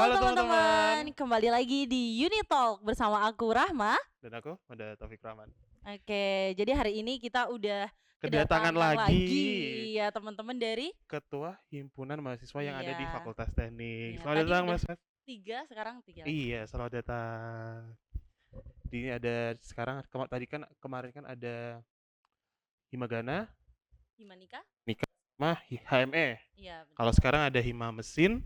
Halo teman-teman, teman-teman. kembali lagi di Unitalk bersama aku Rahma. Dan aku ada Taufik Rahman. Oke, jadi hari ini kita udah Kedatangan kedatangan lagi lagi ya teman-teman dari Ketua Himpunan Mahasiswa yang ada di iya, Fakultas Teknik. iya. Selamat Tadi datang udah Mas. 3, sekarang 3 lagi. Iya, selamat datang. Di ini ada sekarang tadi kan kemarin kan ada Himagana, Gimana Nika? Nika sama HME. Iya, Kalau betul. sekarang ada Hima Mesin,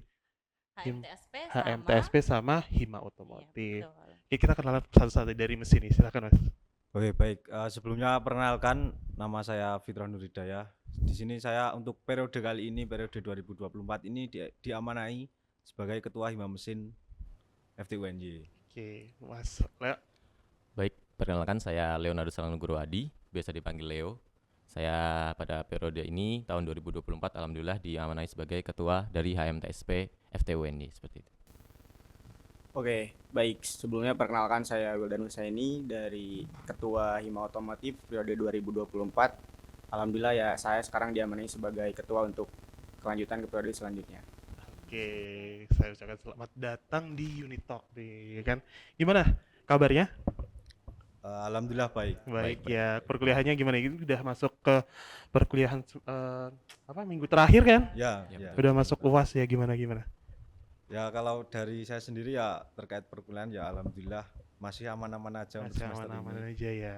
HMTSP sama HMTSP sama Hima iya, Otomotif. betul. Oke, kita kenalan satu-satu dari mesin nih. Silakan Mas. Oke baik, sebelumnya perkenalkan nama saya Fitrah Nuridaya. Di sini saya untuk periode kali ini, periode 2024 ini diamanai sebagai Ketua Hima Mesin FTUNY. Oke, Mas Leo. Baik, perkenalkan saya Leonardo Salanuguro Adi, biasa dipanggil Leo. Saya pada periode ini tahun 2024 alhamdulillah diamanai sebagai ketua dari HMTSP FTUNY seperti itu. Oke, baik. Sebelumnya perkenalkan saya Wildan Husaini dari Ketua Hima Otomotif periode 2024. Alhamdulillah ya saya sekarang diamanai sebagai ketua untuk kelanjutan ke periode selanjutnya. Oke, saya ucapkan selamat datang di Unitalk nih, kan? Gimana kabarnya? Alhamdulillah baik. Baik Baik. ya. Perkuliahannya gimana? Ini udah masuk ke perkuliahan minggu terakhir kan? Ya, Ya, ya. betul. Udah masuk UAS ya, gimana? Ya kalau dari saya sendiri ya terkait perkuliahan ya alhamdulillah masih aman-aman aja untuk Masih semester aman-aman ini. aja ya.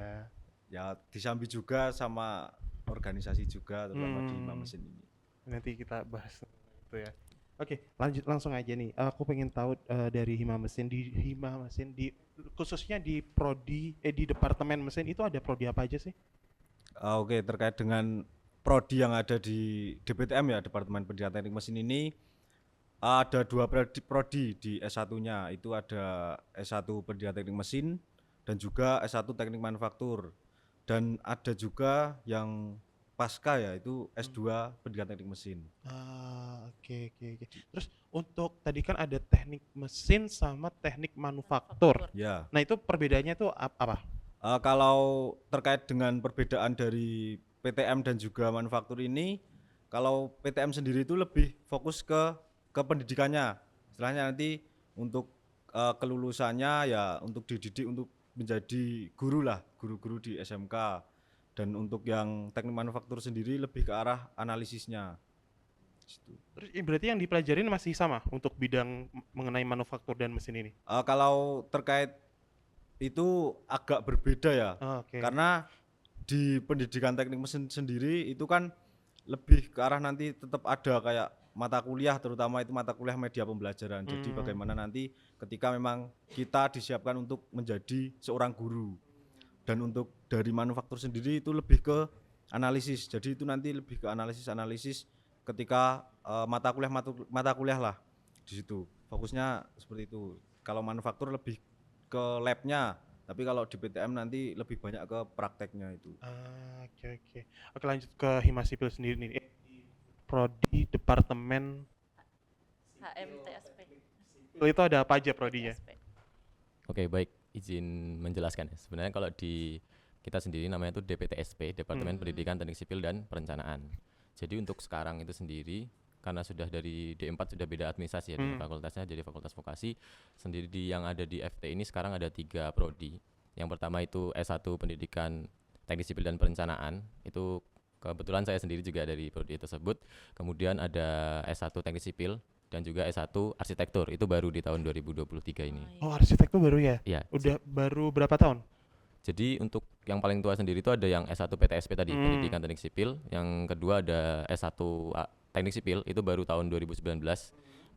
Ya disambi juga sama organisasi juga terutama di Hima Hmm. Mesin ini. Nanti kita bahas itu ya. Oke, lanjut langsung aja nih. Aku pengen tahu dari Hima Mesin di khususnya di di departemen mesin itu ada prodi apa aja sih? Oke, terkait dengan prodi yang ada di DPTM ya, Departemen Pendidikan Teknik Mesin ini ada 2 prodi di S1-nya. Itu ada S1 Pendidikan Teknik Mesin dan juga S1 Teknik Manufaktur. Dan ada juga yang pasca ya, itu S2 Pendidikan Teknik Mesin. Oke. Terus untuk tadi kan ada teknik mesin sama teknik manufaktur. Ya. Nah, itu perbedaannya tuh apa? Kalau terkait dengan perbedaan dari PTM dan juga manufaktur ini, kalau PTM sendiri itu lebih fokus ke pendidikannya. Istilahnya nanti untuk kelulusannya ya untuk dididik untuk menjadi guru lah, guru-guru di SMK. Dan untuk yang teknik manufaktur sendiri lebih ke arah analisisnya. Situ. Terus berarti yang dipelajarin masih sama untuk bidang mengenai manufaktur dan mesin ini? Kalau terkait itu agak berbeda ya. Oke. Karena di pendidikan teknik mesin sendiri itu kan lebih ke arah nanti tetap ada kayak mata kuliah, terutama itu mata kuliah media pembelajaran. Jadi bagaimana nanti ketika memang kita disiapkan untuk menjadi seorang guru. Dan untuk dari manufaktur sendiri itu lebih ke analisis. Jadi itu nanti lebih ke analisis ketika mata kuliah lah di situ. Fokusnya seperti itu. Kalau manufaktur lebih ke labnya, tapi kalau di PTM nanti lebih banyak ke prakteknya itu. Oke. Oke, lanjut ke Hima Sipil sendiri nih. Prodi Departemen HMTSP. itu ada apa aja prodinya? Oke, baik, izin menjelaskan. Sebenarnya kalau di kita sendiri namanya itu DPTSP, Departemen Pendidikan Teknik Sipil dan Perencanaan. Jadi untuk sekarang itu sendiri karena sudah dari D4 sudah beda administrasi ya dengan fakultasnya jadi fakultas vokasi sendiri yang ada di FT ini sekarang ada 3 prodi. Yang pertama itu S1 Pendidikan Teknik Sipil dan Perencanaan, itu kebetulan saya sendiri juga dari prodi tersebut. Kemudian ada S1 Teknik Sipil dan juga S1 Arsitektur, itu baru di tahun 2023 ini. Oh, arsitek tuh baru ya? Iya. Udah baru berapa tahun? Jadi untuk yang paling tua sendiri itu ada yang S1 PTSP tadi, Pendidikan Teknik Sipil. Yang kedua ada S1 Teknik Sipil, itu baru tahun 2019.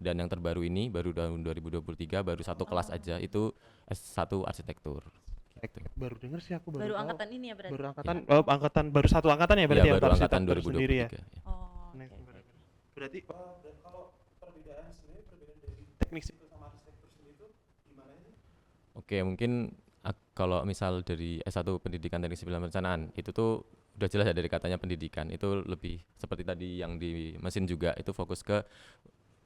Dan yang terbaru ini baru tahun 2023, baru satu kelas aja, itu S1 Arsitektur. Baru denger sih aku Baru tahu. angkatan ini ya berarti. Baru angkatan baru satu angkatan ya berarti Iya, ya, baru untuk angkatan arsitektur sendiri ya. 2023. Ya. Oh, Nah, oke. Berarti dan kalau perbedaan sebenarnya perbedaan dari teknik sipil sama arsitektur sendiri itu gimana sih? Oke, mungkin kalau misal dari S1 Pendidikan Teknik Sipil dan Perencanaan, itu tuh udah jelas ya dari katanya pendidikan, itu lebih seperti tadi yang di mesin juga, itu fokus ke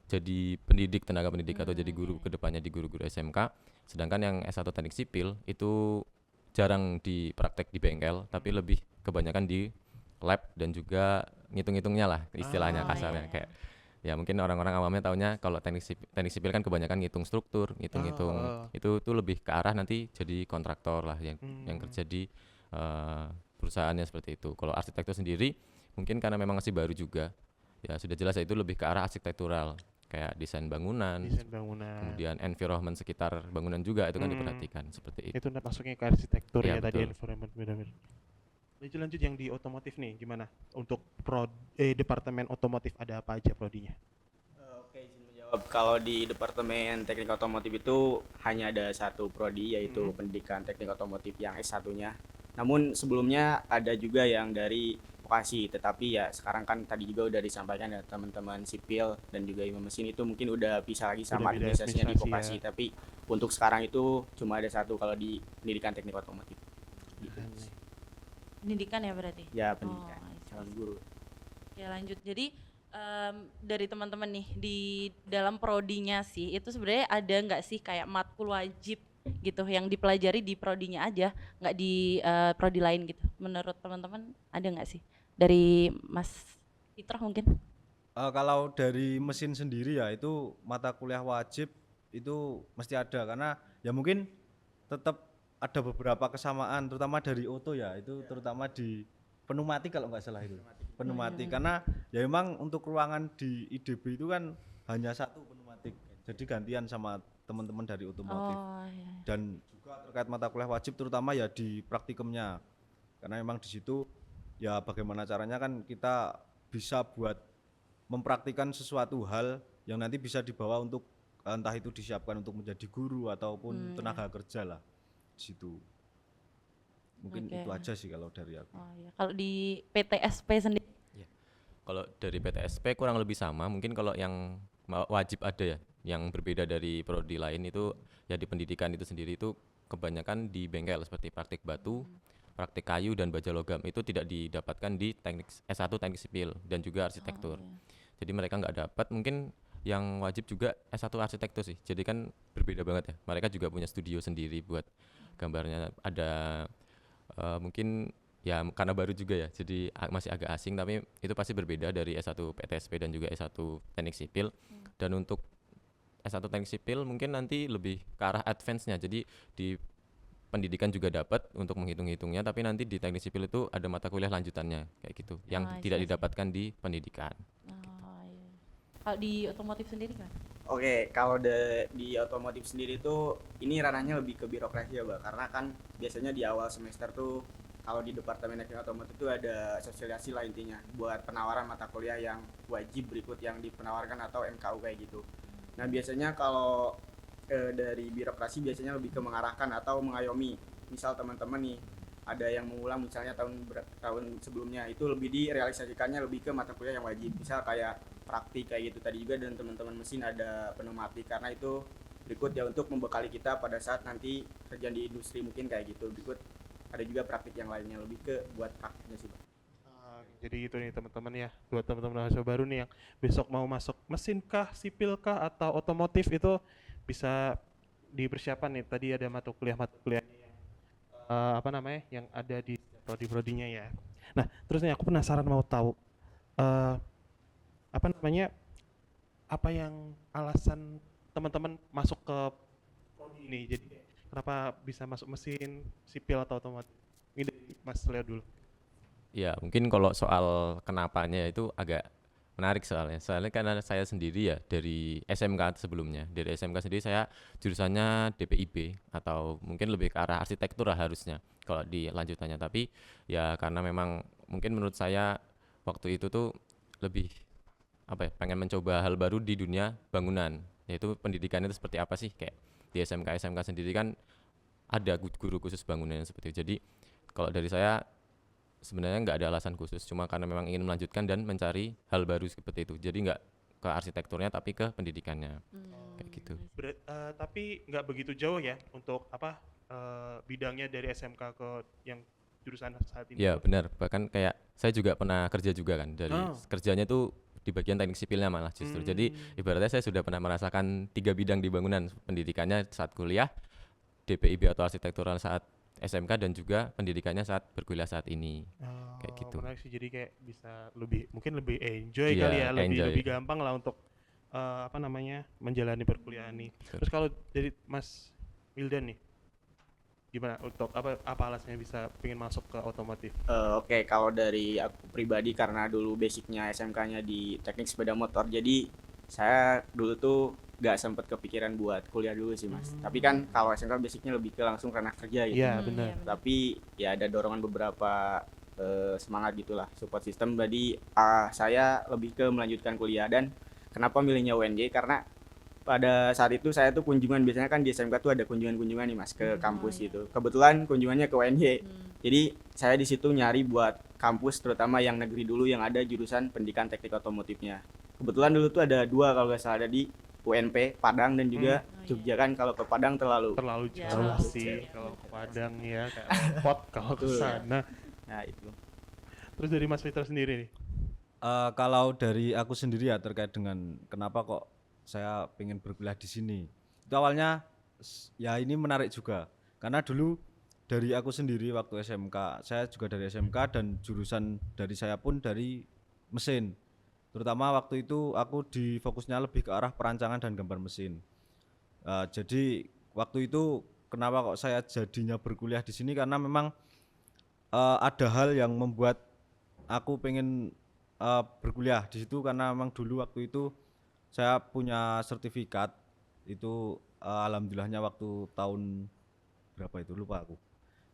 jadi pendidik, tenaga pendidik atau jadi guru ke depannya di guru-guru SMK. Sedangkan yang S1 Teknik Sipil itu jarang dipraktek di bengkel, tapi lebih kebanyakan di lab dan juga ngitung-ngitungnya lah istilahnya kasarnya. Kayak Ya mungkin orang-orang awamnya taunya kalau teknik sipil kan kebanyakan ngitung struktur, ngitung-ngitung itu tuh lebih ke arah nanti jadi kontraktor lah yang kerja di perusahaannya seperti itu. Kalau arsitektur sendiri mungkin karena memang masih baru juga, ya sudah jelas ya itu lebih ke arah arsitektural kayak desain bangunan, kemudian environment sekitar bangunan juga itu kan diperhatikan seperti itu. Itu masuknya ke arsitektur Ya, ya tadi betul. environment benar-benar. Lanjut yang di otomotif nih gimana? Untuk departemen otomotif ada apa aja prodinya? Oke, izin menjawab. Kalau di Departemen Teknik Otomotif itu hanya ada satu prodi, yaitu Pendidikan Teknik Otomotif yang S1-nya. Namun sebelumnya ada juga yang dari vokasi, tetapi ya sekarang kan tadi juga udah disampaikan ya teman-teman sipil dan juga imam mesin itu mungkin udah pisah lagi sama Udah beda administrasinya di administrasi vokasi, tapi untuk sekarang itu cuma ada satu kalau di Pendidikan Teknik Otomotif. Gitu. Pendidikan ya berarti. Ya, pendidikan. I see. Calon guru. Ya lanjut. Jadi dari teman-teman nih di dalam prodinya sih itu sebenarnya ada nggak sih kayak matkul wajib gitu yang dipelajari di prodinya aja, nggak di prodi lain gitu? Menurut teman-teman ada nggak sih? Dari Mas Fitrah mungkin? Kalau dari mesin sendiri ya itu mata kuliah wajib itu mesti ada, karena ya mungkin tetap ada beberapa kesamaan terutama dari oto ya, itu terutama di pneumatik kalau nggak salah itu pneumatik, karena ya memang untuk ruangan di IDB itu kan hanya satu pneumatik, jadi gantian sama teman-teman dari otomotif. Iya. Dan juga terkait mata kuliah wajib terutama ya di praktikumnya, karena memang di situ ya bagaimana caranya kan kita bisa buat mempraktikkan sesuatu hal yang nanti bisa dibawa untuk entah itu disiapkan untuk menjadi guru ataupun tenaga kerja lah di situ. Mungkin Oke. itu aja sih kalau dari aku. Oh iya. Kalau di PTSP sendiri? Kalau dari PTSP kurang lebih sama, mungkin kalau yang wajib ada ya, yang berbeda dari prodi lain itu ya di pendidikan itu sendiri itu kebanyakan di bengkel seperti praktik batu, praktik kayu dan baja logam itu tidak didapatkan di teknik S1 teknik sipil dan juga arsitektur. Jadi mereka nggak dapat, mungkin yang wajib juga S1 arsitektur sih. Jadi kan berbeda banget ya. Mereka juga punya studio sendiri buat gambarnya, ada mungkin ya karena baru juga ya, jadi masih agak asing, tapi itu pasti berbeda dari S1 PTSP dan juga S1 teknik sipil. Dan untuk S1 teknik sipil mungkin nanti lebih ke arah advance-nya, jadi di pendidikan juga dapat untuk menghitung-hitungnya, tapi nanti di teknik sipil itu ada mata kuliah lanjutannya kayak gitu yang tidak didapatkan di pendidikan. Iya. Kalau di otomotif sendiri kan? Oke, kalau di otomotif sendiri tuh ini ranahnya lebih ke birokrasi ya, Mbak. Karena kan biasanya di awal semester tuh kalau di Departemen Teknik Otomotif itu ada sosialisasi lah intinya buat penawaran mata kuliah yang wajib berikut yang dipenawarkan atau MKU kayak gitu. Nah, biasanya kalau dari birokrasi biasanya lebih ke mengarahkan atau mengayomi. Misal teman-teman nih ada yang mengulang misalnya tahun sebelumnya, itu lebih direalisasikannya lebih ke mata kuliah yang wajib. Misal kayak praktik kayak gitu tadi juga, dan teman-teman mesin ada pneumatik, karena itu berikut ya untuk membekali kita pada saat nanti kerja di industri mungkin kayak gitu. Berikut ada juga praktik yang lainnya lebih ke buat praktiknya sih, Pak. Jadi itu nih teman-teman ya, buat teman-teman mahasiswa baru nih yang besok mau masuk mesin kah, sipil kah, atau otomotif, itu bisa dipersiapkan nih. Tadi ada mata kuliahnya yang apa namanya, yang ada di prodi-prodinya ya. Nah, terus nih aku penasaran mau tahu apa namanya, apa yang alasan teman-teman masuk ke prodi ini. Jadi kenapa bisa masuk mesin, sipil atau otomotif? Ini dari Mas Leo dulu. Ya mungkin kalau soal kenapanya itu agak menarik soalnya karena saya sendiri ya dari SMK sebelumnya, dari SMK sendiri saya jurusannya DPIB atau mungkin lebih ke arah arsitektur lah harusnya kalau di lanjutannya, tapi ya karena memang mungkin menurut saya waktu itu tuh lebih apa ya, pengen mencoba hal baru di dunia bangunan, yaitu pendidikan itu seperti apa sih, kayak di SMK sendiri kan ada guru khusus bangunan seperti itu. Jadi kalau dari saya sebenarnya nggak ada alasan khusus, cuma karena memang ingin melanjutkan dan mencari hal baru seperti itu. Jadi nggak ke arsitekturnya tapi ke pendidikannya kayak gitu. Tapi nggak begitu jauh ya untuk apa bidangnya dari SMK ke yang jurusan saat ini. Ya benar, bahkan kayak saya juga pernah kerja juga kan, dari kerjanya tuh di bagian teknik sipilnya malah justru. Jadi ibaratnya saya sudah pernah merasakan 3 bidang di bangunan, pendidikannya saat kuliah, DPIB atau arsitektural saat SMK dan juga pendidikannya saat berkuliah saat ini. Oh, Kayak gitu. menarik sih, jadi kayak bisa mungkin lebih enjoy Iya, kali ya, enjoy. lebih gampang lah untuk apa namanya menjalani perkuliahan nih. Betul. Terus kalau dari Mas Wildan nih, gimana untuk apa alasannya bisa pengen masuk ke otomotif? Oke, kalau dari aku pribadi karena dulu basicnya SMK-nya di teknik sepeda motor, jadi saya dulu tuh gak sempet kepikiran buat kuliah dulu sih mas. Tapi kan kalau SMK basicnya lebih ke langsung ranah kerja gitu. Iya benar. Tapi ya ada dorongan beberapa semangat gitulah, support system. Jadi saya lebih ke melanjutkan kuliah. Dan kenapa milihnya UNJ, karena pada saat itu saya tuh kunjungan, biasanya kan di SMK tuh ada kunjungan-kunjungan nih mas ke kampus gitu. Kebetulan kunjungannya ke UNJ. Jadi saya di situ nyari buat kampus terutama yang negeri dulu yang ada jurusan pendidikan teknik otomotifnya. Kebetulan dulu tuh ada 2 kalau nggak salah, ada di UNP Padang dan juga Jogja. Kan kalau ke Padang terlalu Ya, Jauh terlalu sih jauh. kalau ke Padang ya, kayak repot kalau ke Betul. sana. nah itu. Terus dari Mas Fitra sendiri nih. Kalau dari aku sendiri ya terkait dengan kenapa kok saya pengen berkuliah di sini. Itu awalnya ya ini menarik juga. Karena dulu dari aku sendiri waktu SMK, saya juga dari SMK dan jurusan dari saya pun dari mesin. Terutama waktu itu aku di fokusnya lebih ke arah perancangan dan gambar mesin. Jadi waktu itu kenapa kok saya jadinya berkuliah di sini, karena memang ada hal yang membuat aku pengen berkuliah di situ, karena memang dulu waktu itu saya punya sertifikat itu, alhamdulillahnya waktu tahun berapa itu lupa aku.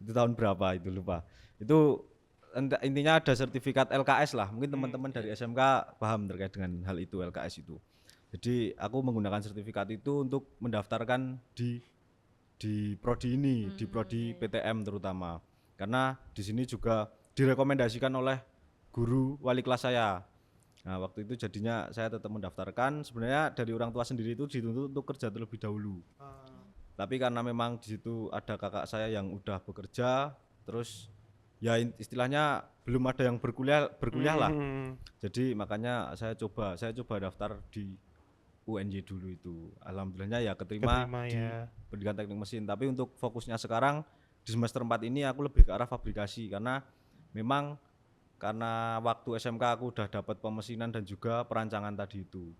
Itu tahun berapa itu lupa. Itu intinya ada sertifikat LKS lah. Mungkin teman-teman dari SMK paham terkait dengan hal itu, LKS itu. Jadi aku menggunakan sertifikat itu untuk mendaftarkan di prodi ini, di prodi PTM terutama. Karena di sini juga direkomendasikan oleh guru wali kelas saya. Nah, waktu itu jadinya saya tetap mendaftarkan. Sebenarnya dari orang tua sendiri itu dituntut untuk kerja terlebih dahulu. Tapi karena memang di situ ada kakak saya yang udah bekerja, terus ya istilahnya belum ada yang berkuliah lah. Jadi makanya saya coba daftar di UNJ dulu itu. Alhamdulillahnya ya keterima di ya. pendidikan teknik mesin. Tapi untuk fokusnya sekarang di semester 4 ini aku lebih ke arah fabrikasi, karena memang karena waktu SMK aku udah dapat pemesinan dan juga perancangan tadi itu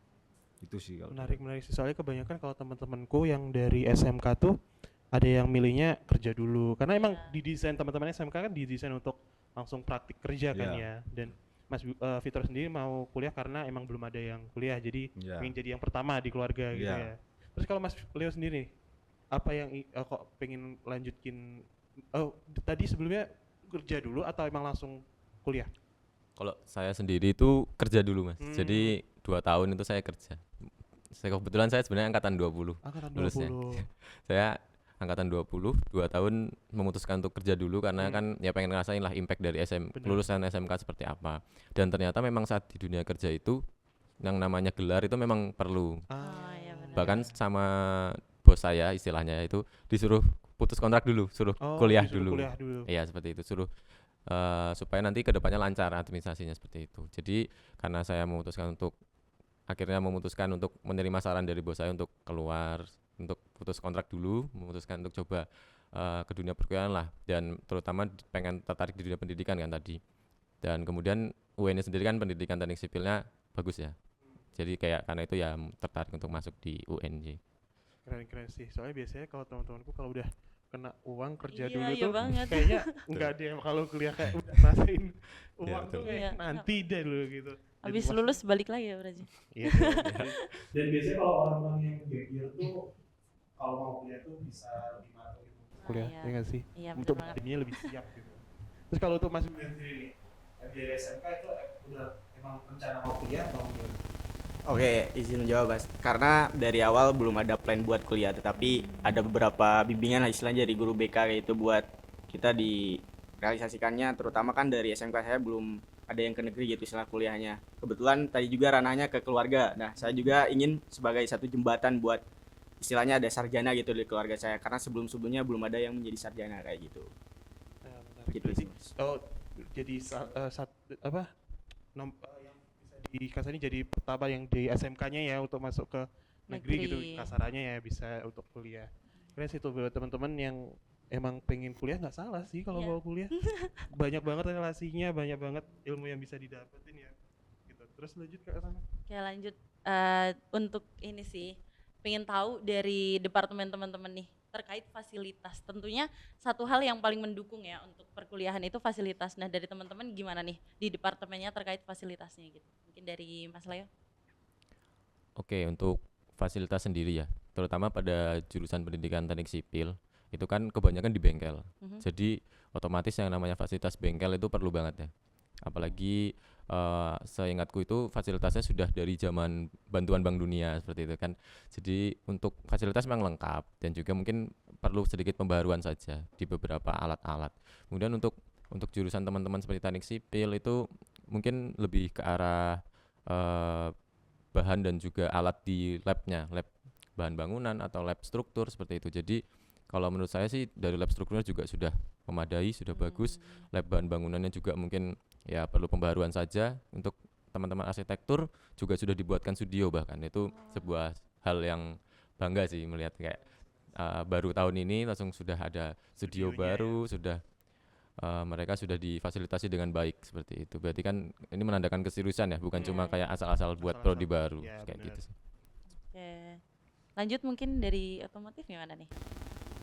sih kalau Menarik sih, soalnya kebanyakan kalau teman-temanku yang dari SMK tuh ada yang milihnya kerja dulu, karena emang didesain teman-teman SMK kan didesain untuk langsung praktik kerja kan ya. Dan Mas Fitra sendiri mau kuliah karena emang belum ada yang kuliah, jadi pengen jadi yang pertama di keluarga gitu ya. Terus kalau Mas Leo sendiri apa yang kok pengen lanjutin tadi sebelumnya kerja dulu atau emang langsung kuliah? Kalau saya sendiri itu kerja dulu mas. Jadi 2 tahun itu saya kerja. Kebetulan saya sebenarnya angkatan 20. Angkatan lulusnya. 20. Saya angkatan 20, 2 tahun memutuskan untuk kerja dulu karena kan ya pengen ngerasain lah impact dari lulusan SMK seperti apa. Dan ternyata memang saat di dunia kerja itu yang namanya gelar itu memang perlu. Iya benar. Bahkan sama bos saya istilahnya itu disuruh putus kontrak dulu, suruh kuliah dulu. Iya seperti itu, suruh supaya nanti kedepannya lancar administrasinya seperti itu. Jadi karena saya akhirnya memutuskan untuk menerima saran dari bos saya untuk keluar, untuk putus kontrak dulu, memutuskan untuk coba ke dunia perkuliahan lah, dan terutama pengen tertarik di dunia pendidikan kan tadi. Dan kemudian UN sendiri kan pendidikan teknik sipilnya bagus ya. Jadi kayak karena itu ya tertarik untuk masuk di UNJ. Keren sih, soalnya biasanya kalau teman-temanku kalau udah kena uang kerja Iya, dulu iya tuh banget. kayaknya nggak ada yang kalau kuliah kayak udah rasain uang tuh betul. kayak Iya. nanti deh dulu gitu. Habis lulus balik lagi ya berarti. Iya. Dan biasanya kalau orang-orang yang gap year tuh kalau mau kuliah tuh bisa lebih matang gitu. Kuliah, iya. ya nggak sih? Iya Untuk benar banget. akademinya lebih siap gitu. Terus kalau untuk Mas Wildan sendiri nih, dari SMK itu udah emang rencana mau kuliah atau gimana? Oke, izin menjawab Mas. Karena dari awal belum ada plan buat kuliah, tetapi ada beberapa bimbingan lah istilahnya dari guru BK itu buat kita direalisasikannya, terutama kan dari SMK saya belum ada yang ke negeri gitu istilah kuliahnya. Kebetulan tadi juga ranahnya ke keluarga. Nah, saya juga ingin sebagai satu jembatan buat istilahnya ada sarjana gitu di keluarga saya, karena sebelum-sebelumnya belum ada yang menjadi sarjana kayak gitu. Gitu Berarti, sih, Mas. jadi yang bisa dikasarnya jadi pertama yang di SMK-nya ya untuk masuk ke negeri gitu Negeri. kasarannya ya, bisa untuk kuliah. Keren sih tuh buat teman-teman yang emang pengen kuliah nggak salah sih kalau Iya. mau kuliah. Banyak banget relasinya, banyak banget ilmu yang bisa didapetin ya. Gitu. Terus lanjut ke sana. Oke lanjut, untuk ini sih, pengen tahu dari departemen teman-teman nih, terkait fasilitas. Tentunya satu hal yang paling mendukung ya untuk perkuliahan itu fasilitas. Nah dari teman-teman gimana nih di departemennya terkait fasilitasnya gitu? Mungkin dari Mas Leo? Oke, untuk fasilitas sendiri ya, terutama pada jurusan pendidikan teknik sipil, itu kan kebanyakan di bengkel. Mhm. Jadi otomatis yang namanya fasilitas bengkel itu perlu banget ya. Apalagi seingatku itu fasilitasnya sudah dari zaman bantuan Bank Dunia seperti itu kan. Jadi untuk fasilitas memang lengkap dan juga mungkin perlu sedikit pembaruan saja di beberapa alat-alat. Kemudian untuk jurusan teman-teman seperti teknik sipil itu mungkin lebih ke arah eh, bahan dan juga alat di labnya, lab bahan bangunan atau lab struktur seperti itu. Jadi kalau menurut saya sih dari lab strukturnya juga sudah memadai, sudah bagus. Lab bahan bangunannya juga mungkin ya perlu pembaruan saja. Untuk teman-teman arsitektur juga sudah dibuatkan studio, bahkan itu sebuah hal yang bangga sih melihat kayak baru tahun ini langsung sudah ada studio Studionya baru, sudah mereka sudah difasilitasi dengan baik seperti itu. Berarti kan ini menandakan keseriusan ya, bukan cuma Iya. kayak asal-asal buat Asal-asal. prodi baru Ya, kayak benar. gitu sih. Oke, lanjut mungkin dari otomotif gimana nih?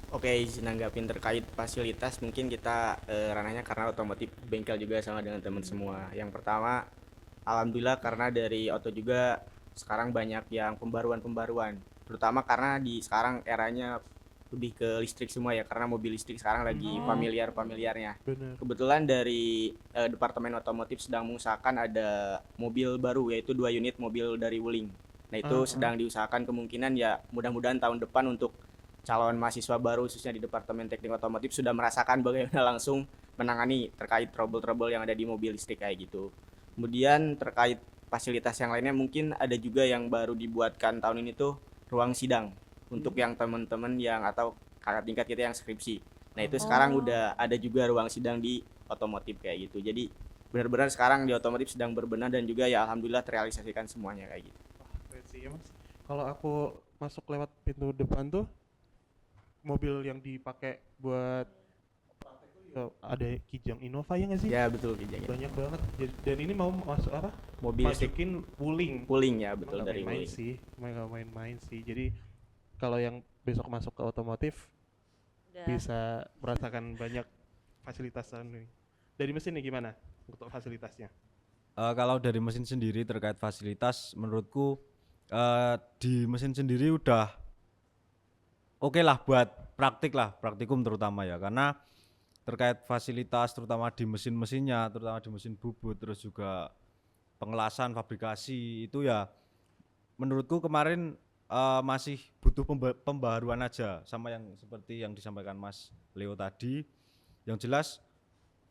Oke, izin nanggapin terkait fasilitas, mungkin kita ranahnya karena otomotif bengkel juga sama dengan teman semua. Yang pertama, alhamdulillah karena dari Oto juga sekarang banyak yang pembaruan-pembaruan, terutama karena di sekarang eranya lebih ke listrik semua ya, karena mobil listrik sekarang lagi Oh. familiar-familiarnya. Benar. Kebetulan dari Departemen Otomotif sedang mengusahakan ada mobil baru, yaitu 2 unit mobil dari Wuling. Nah itu sedang diusahakan, kemungkinan ya mudah-mudahan tahun depan untuk calon mahasiswa baru khususnya di Departemen Teknik Otomotif sudah merasakan bagaimana langsung menangani terkait trouble-trouble yang ada di mobil listrik kayak gitu. Kemudian terkait fasilitas yang lainnya mungkin ada juga yang baru dibuatkan tahun ini tuh ruang sidang untuk yang teman-teman yang atau kakak tingkat kita yang skripsi. Nah itu sekarang Oh. udah ada juga ruang sidang di otomotif kayak gitu. Jadi benar-benar sekarang di otomotif sedang berbenah dan juga ya alhamdulillah terrealisasikan semuanya kayak gitu. Keren sih ya, Mas. Kalau aku masuk lewat pintu depan tuh mobil yang dipakai buat praktek tuh ya ada Kijang Innova ya nggak sih? Ya betul Kijang. Banyak banget. Dan ini mau masuk apa? Mobil listrik Masukin Wuling. pooling ya betul Nggak dari main-main Wuling. sih, nggak main-main sih. Jadi kalau yang besok masuk ke otomotif Udah. bisa merasakan banyak fasilitas ini. Dari mesin nih gimana untuk fasilitasnya? Kalau dari mesin sendiri terkait fasilitas, menurutku di mesin sendiri udah oke lah buat praktikum terutama ya, karena terkait fasilitas terutama di mesin-mesinnya, terutama di mesin bubut, terus juga pengelasan, fabrikasi itu ya menurutku kemarin masih butuh pembaharuan aja sama yang seperti yang disampaikan Mas Leo tadi. Yang jelas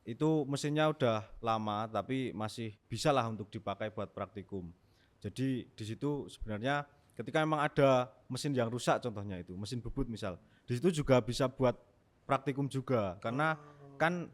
itu mesinnya udah lama tapi masih bisa lah untuk dipakai buat praktikum. Jadi di situ sebenarnya ketika memang ada mesin yang rusak, contohnya itu mesin bubut misal, di situ juga bisa buat praktikum juga, karena kan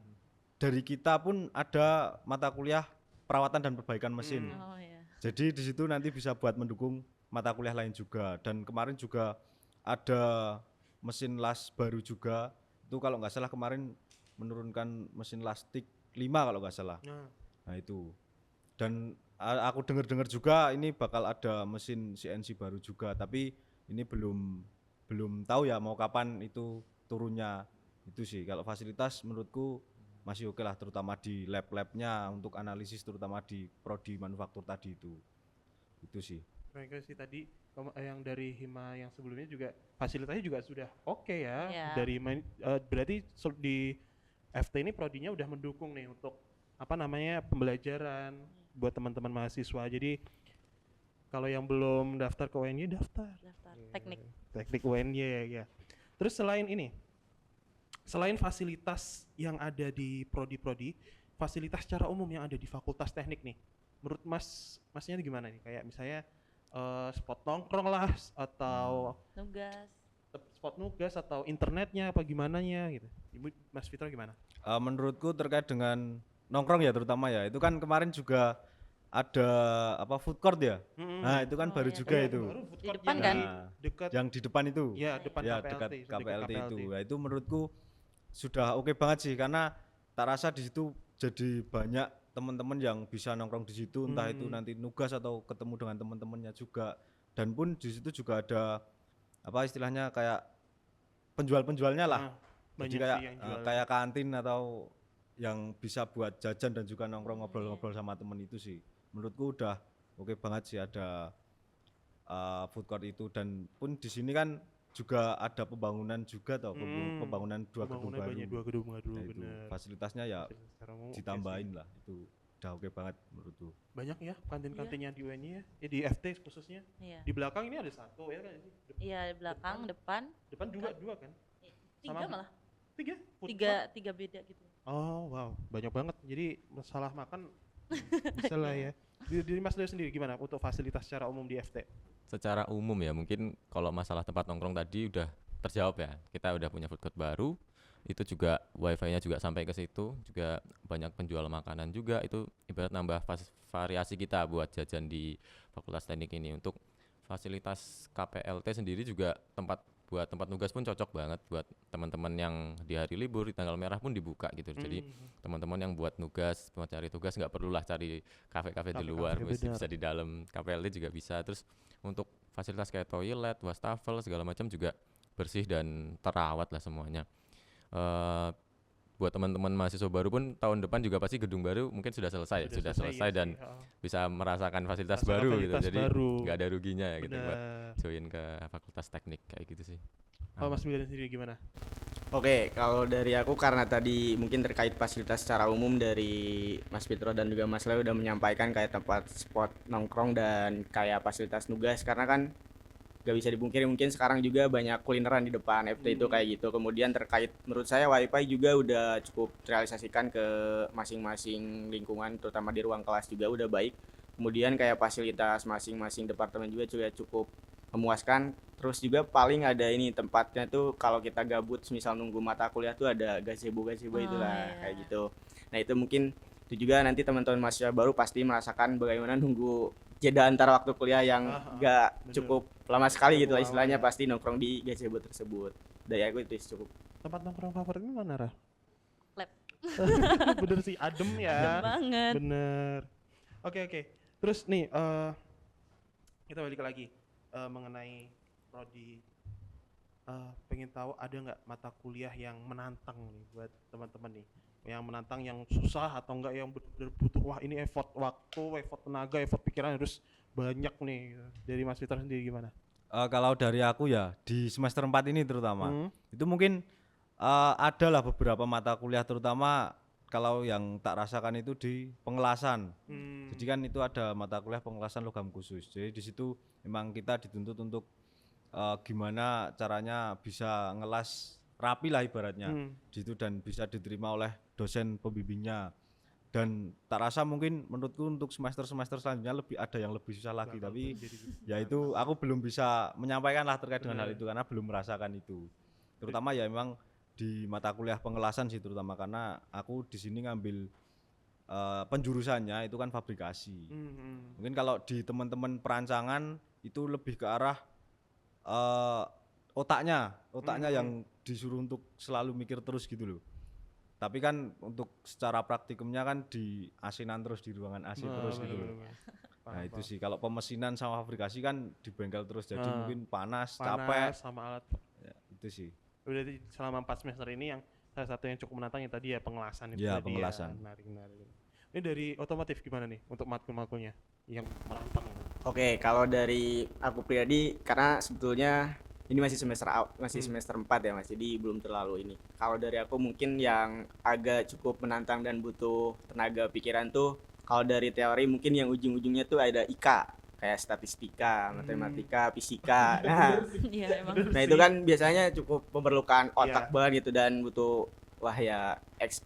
dari kita pun ada mata kuliah perawatan dan perbaikan mesin. Oh ya. Jadi di situ nanti bisa buat mendukung mata kuliah lain juga. Dan kemarin juga ada mesin las baru juga, itu kalau nggak salah kemarin menurunkan mesin lastik 5 kalau nggak salah. Nah itu. Dan aku dengar-dengar juga ini bakal ada mesin CNC baru juga, tapi ini belum tahu ya mau kapan itu turunnya. Itu sih kalau fasilitas menurutku masih oke lah, terutama di lab-labnya untuk analisis, terutama di prodi manufaktur tadi itu sih. Mereka sih tadi yang dari Hima yang sebelumnya juga fasilitasnya juga sudah oke ya. Iya. Dari berarti di FT ini prodinya udah mendukung nih untuk apa namanya pembelajaran buat teman-teman mahasiswa. Jadi kalau yang belum daftar ke UNY daftar. Teknik. Teknik UNY ya. Terus selain fasilitas yang ada di prodi-prodi, fasilitas secara umum yang ada di Fakultas Teknik nih, menurut masnya gimana nih? Kayak misalnya spot nongkrong lah atau Nugas. spot nugas atau internetnya apa gimana gitu. Ibu Mas Fitra gimana? Menurutku terkait dengan nongkrong ya terutama ya, itu kan kemarin juga ada apa food court ya. Nah itu kan Oh, baru iya. juga Iya, itu. baru food Di court depan yang kan? di dekat Yang di depan itu. ya depan Ya KPLT, dekat dekat KPLT itu. KPLT. Nah, itu menurutku sudah oke banget sih, karena tak rasa di situ jadi banyak teman-teman yang bisa nongkrong di situ, entah itu nanti nugas atau ketemu dengan teman-temannya juga. Dan pun di situ juga ada apa istilahnya kayak penjual-penjualnya lah. Banyak Jadi kayak sih yang jual. kayak kantin atau yang bisa buat jajan dan juga nongkrong ngobrol-ngobrol sama temen itu sih. Menurutku udah oke banget sih ada food court itu. Dan pun di sini kan juga ada pembangunan juga tau, pembangunan dua gedung Pembangunan baru. banyak 2 gedung baru, Nah, itu bener. fasilitasnya ya Secara umum oke ditambahin sih. lah, itu udah oke banget menurutku. Banyak ya kantin-kantinnya di UNY ya. Di FT khususnya. Iya. Di belakang ini ada satu ya kan? Iya, belakang, depan, Depan juga dua kan? tiga Sama- malah. Tiga? Food Tiga beda gitu. Oh wow, banyak banget. Jadi masalah makan bisa lah ya. Di Mas Leo sendiri gimana untuk fasilitas secara umum di FT? Secara umum ya, mungkin kalau masalah tempat nongkrong tadi udah terjawab ya. Kita udah punya food court baru, itu juga wifi-nya juga sampai ke situ, juga banyak penjual makanan juga, itu ibarat nambah variasi kita buat jajan di Fakultas Teknik ini. Untuk fasilitas KPLT sendiri juga buat tempat nugas pun cocok banget buat teman-teman yang di hari libur, di tanggal merah pun dibuka gitu. Jadi teman-teman yang buat nugas, mau cari tugas nggak perlulah cari kafe-kafe di luar, Kafe-kafe, bisa di dalam KPLT juga bisa. Terus untuk fasilitas kayak toilet, wastafel segala macam juga bersih dan terawat lah semuanya. Buat teman-teman mahasiswa baru pun tahun depan juga pasti gedung baru mungkin sudah selesai iya dan sih, heeh. bisa merasakan fasilitas Merasakan baru gitu. fasilitas Jadi baru. nggak ada ruginya ya gitu buat Bener. join ke Fakultas Teknik kayak gitu sih. Kalau Mas Wildan sendiri gimana? Oke, kalau dari aku karena tadi mungkin terkait fasilitas secara umum dari Mas Fitro dan juga Mas Leo udah menyampaikan kayak tempat spot nongkrong dan kayak fasilitas nugas, karena kan gak bisa dipungkiri mungkin sekarang juga banyak kulineran di depan FT itu kayak gitu. Kemudian terkait menurut saya wifi juga udah cukup terrealisasikan ke masing-masing lingkungan, terutama di ruang kelas juga udah baik. Kemudian kayak fasilitas masing-masing departemen juga cukup memuaskan. Terus juga paling ada ini tempatnya tuh kalau kita gabut misal nunggu mata kuliah tuh ada gazebo itulah iya. kayak gitu. Nah itu mungkin itu juga nanti teman-teman mahasiswa baru pasti merasakan bagaimana nunggu jeda antara waktu kuliah yang gak bener. cukup lama sekali gitu lah Cukup lama istilahnya, ya. pasti nongkrong di gazebo tersebut. Dari aku itu cukup. Tempat nongkrong favoritnya mana, Ra? Lab. Bener sih, adem ya. Banget. Bener. Oke. Terus nih, kita balik lagi mengenai prodi. Pengen tahu ada nggak mata kuliah yang menantang nih buat teman-teman nih, yang menantang, yang susah atau enggak, yang bener-bener butuh wah ini effort waktu, effort tenaga, effort pikiran harus banyak nih. Dari Mas Fitra sendiri gimana? Kalau dari aku ya di semester 4 ini terutama itu mungkin ada lah beberapa mata kuliah, terutama kalau yang tak rasakan itu di pengelasan. Jadi kan itu ada mata kuliah pengelasan logam khusus. Jadi di situ memang kita dituntut untuk gimana caranya bisa ngelas rapi lah ibaratnya di situ dan bisa diterima oleh dosen pembimbingnya. Dan tak rasa mungkin menurutku untuk semester-semester selanjutnya ada yang lebih susah lagi, tapi ya itu aku belum bisa menyampaikan lah terkait dengan hal itu karena belum merasakan itu. Terutama ya memang di mata kuliah pengelasan sih, terutama karena aku di sini ngambil penjurusannya itu kan fabrikasi. Mungkin kalau di teman-teman perancangan itu lebih ke arah otaknya yang disuruh untuk selalu mikir terus gitu loh. Tapi kan untuk secara praktikumnya kan di asinan terus, di ruangan AC terus gitu loh. Nah itu sih, kalau pemesinan sama fabrikasi kan di bengkel terus, jadi mungkin panas, capek. Sama alat. Ya, itu sih. Berarti selama 4 semester ini yang salah satu yang cukup menantang yang tadi ya pengelasan itu Ya, tadi pengelasan. ya. Menarik. Ini dari otomotif gimana nih untuk matkul-matkulnya yang menantang? Oke, kalau dari aku pribadi karena sebetulnya ini masih semester 4 ya Mas, jadi belum terlalu ini. Kalau dari aku mungkin yang agak cukup menantang dan butuh tenaga pikiran tuh kalau dari teori mungkin yang ujung-ujungnya tuh ada IK, kayak statistika, matematika, fisika. Nah, Iya emang. nah itu kan biasanya cukup memerlukan Iya. otak banget gitu dan butuh wah ya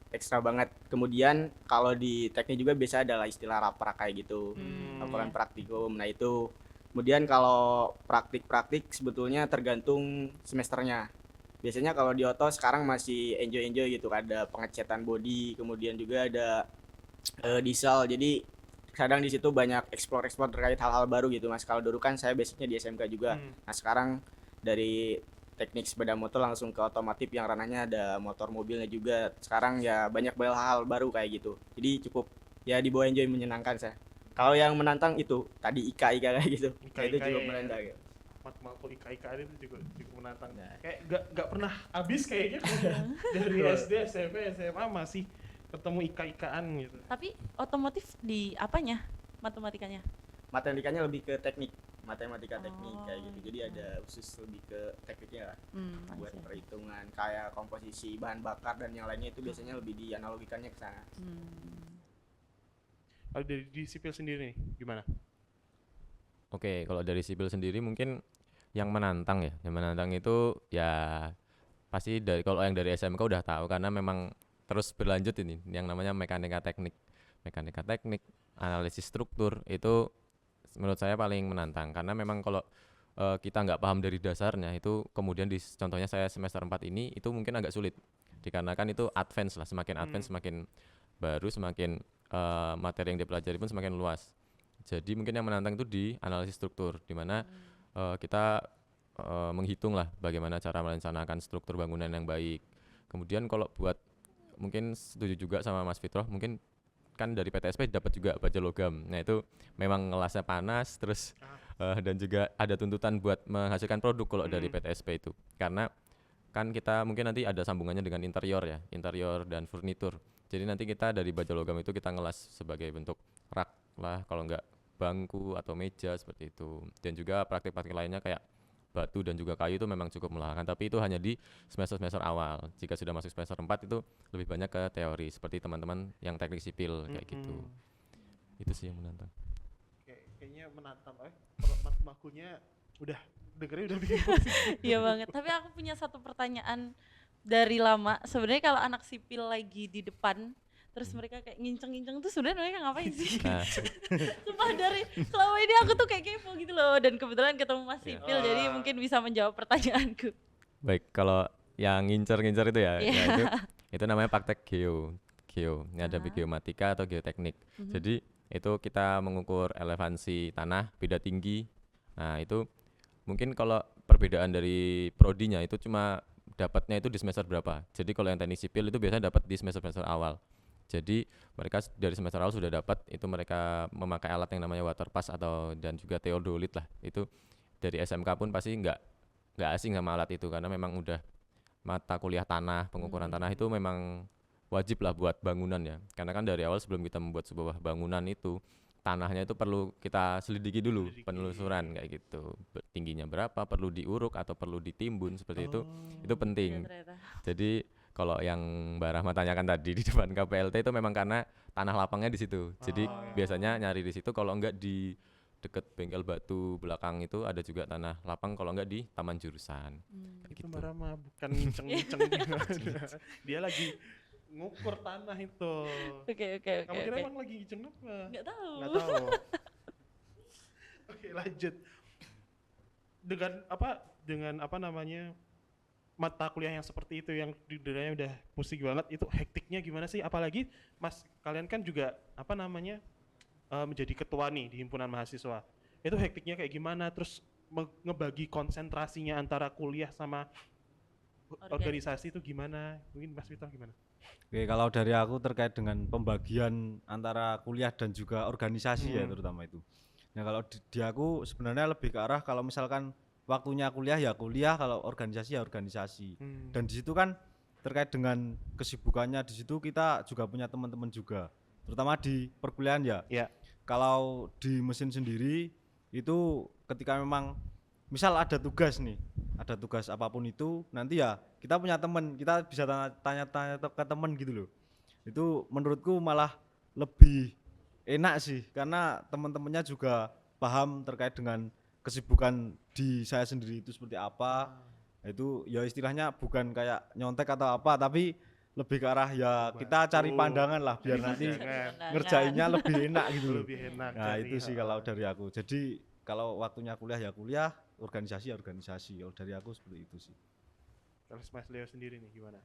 ekstra banget. Kemudian kalau di teknik juga biasa adalah istilah raprak kayak gitu, laporan praktikum. Nah itu kemudian kalau praktik sebetulnya tergantung semesternya. Biasanya kalau di oto sekarang masih enjoy gitu, ada pengecetan bodi, kemudian juga ada diesel. Jadi kadang di situ banyak explore terkait hal-hal baru gitu Mas. Kalau dulu kan saya basicnya di SMK juga. Nah sekarang dari teknik sepeda motor langsung ke otomotif yang ranahnya ada motor mobilnya juga. Sekarang ya banyak hal baru kayak gitu. Jadi cukup ya dibawa enjoy menyenangkan saya. Kalau yang menantang itu tadi Ika kayak gitu. Itu Ika-ika cukup ya. menantang. Ya. Makul ika-ika itu juga cukup menantang. Nah. Kayak nggak pernah habis kayaknya dari SD, SMP, SMA masih ketemu ika-ikaan gitu. Tapi otomotif di apanya? Matematikanya? Matematikanya lebih ke teknik, matematika teknik Oh, kayak gitu. Jadi gitu. ada khusus lebih ke tekniknya lah. I Buat see. perhitungan kayak komposisi bahan bakar dan yang lainnya itu biasanya lebih dianalogikannya ke sana. Kalau dari di sipil sendiri nih gimana? Oke, kalau dari sipil sendiri mungkin yang menantang ya. Yang menantang itu ya pasti dari kalau yang dari SMK udah tahu karena memang terus berlanjut ini yang namanya mekanika teknik. Mekanika teknik, analisis struktur itu menurut saya paling menantang karena memang kalau kita nggak paham dari dasarnya itu kemudian contohnya saya semester 4 ini itu mungkin agak sulit dikarenakan itu advance lah, semakin advance semakin baru, semakin materi yang dipelajari pun semakin luas. Jadi mungkin yang menantang itu di analisis struktur di mana kita menghitung lah bagaimana cara merencanakan struktur bangunan yang baik. Kemudian kalau buat mungkin setuju juga sama Mas Fitroh, mungkin kan dari PTSP dapat juga baja logam. Nah itu memang ngelasnya panas terus dan juga ada tuntutan buat menghasilkan produk kalau dari PTSP itu. Karena kan kita mungkin nanti ada sambungannya dengan interior ya, interior dan furnitur. Jadi nanti kita dari baja logam itu kita ngelas sebagai bentuk rak lah, kalau enggak bangku atau meja seperti itu. Dan juga praktik-praktik lainnya kayak batu dan juga kayu itu memang cukup melelahkan, tapi itu hanya di semester-semester awal. Jika sudah masuk semester 4 itu lebih banyak ke teori seperti teman-teman yang teknik sipil kayak gitu. Itu sih yang menantang. Kayaknya menantang kalau makunya udah dengernya udah bikin pusing. Iya banget. Tapi aku punya satu pertanyaan dari lama. Sebenarnya kalau anak sipil lagi di depan, terus mereka kayak nginceng-nginceng tuh sebenarnya mereka ngapain sih? Nah, Sumpah dari selama ini aku tuh kayak kepo gitu loh. Dan kebetulan ketemu Mas Sipil, jadi mungkin bisa menjawab pertanyaanku. baik, kalau yang ngincer-ngincer itu ya, Iya. ya itu namanya praktek geo. Ini ada geomatika atau geoteknik. Jadi itu kita mengukur elevansi tanah, beda tinggi. Nah itu mungkin kalau perbedaan dari prodinya itu cuma dapatnya itu di semester berapa. Jadi kalau yang teknik sipil itu biasanya dapat di semester awal. Jadi mereka dari semester awal sudah dapat, itu mereka memakai alat yang namanya water pass atau dan juga theodolit lah. Itu dari SMK pun pasti nggak asing sama alat itu karena memang udah mata kuliah tanah, pengukuran tanah itu memang wajib lah buat bangunan ya. Karena kan dari awal sebelum kita membuat sebuah bangunan itu tanahnya itu perlu kita selidiki dulu, penelusuran kayak gitu. Tingginya berapa, perlu diuruk atau perlu ditimbun seperti itu penting. Ternyata. Jadi kalau yang Mbak Rahma tanyakan tadi di depan KPLT itu memang karena tanah lapangnya di situ. Jadi biasanya nyari di situ, kalau enggak di deket bengkel batu belakang itu ada juga tanah lapang, kalau enggak di taman jurusan. Kayak Itu gitu. Mbak Rama bukan nginceng-nginceng gimana. Dia lagi ngukur tanah itu. Oke. Kamu kira emang lagi nginceng apa? Nggak tahu. Nggak tahu. Oke, lanjut. Dengan apa namanya mata kuliah yang seperti itu yang dudanya udah pusing banget, itu hektiknya gimana sih? Apalagi Mas, kalian kan juga apa namanya menjadi ketua nih di himpunan mahasiswa. Itu hektiknya kayak gimana? Terus ngebagi konsentrasinya antara kuliah sama organisasi itu gimana? Mungkin Mas Vito gimana? Oke, kalau dari aku terkait dengan pembagian antara kuliah dan juga organisasi ya terutama itu. Nah kalau di aku sebenarnya lebih ke arah kalau misalkan waktunya kuliah ya kuliah, kalau organisasi ya organisasi. Dan di situ kan terkait dengan kesibukannya, di situ kita juga punya teman-teman juga, terutama di perkuliahan ya. Ya. Kalau di mesin sendiri itu ketika memang misal ada tugas nih, ada tugas apapun itu, nanti ya kita punya teman, kita bisa tanya-tanya ke teman gitu loh. Itu menurutku malah lebih enak sih, karena teman-temannya juga paham terkait dengan kesibukan di saya sendiri itu seperti apa. Itu ya istilahnya bukan kayak nyontek atau apa, tapi lebih ke arah ya kita cari pandangan lah biar nanti ngerjainnya lebih enak gitu loh. Lebih enak. Nah itu sih kalau dari aku. Jadi kalau waktunya kuliah ya kuliah, organisasi ya organisasi. Kalau dari aku seperti itu sih. Terus Mas Leo sendiri nih gimana?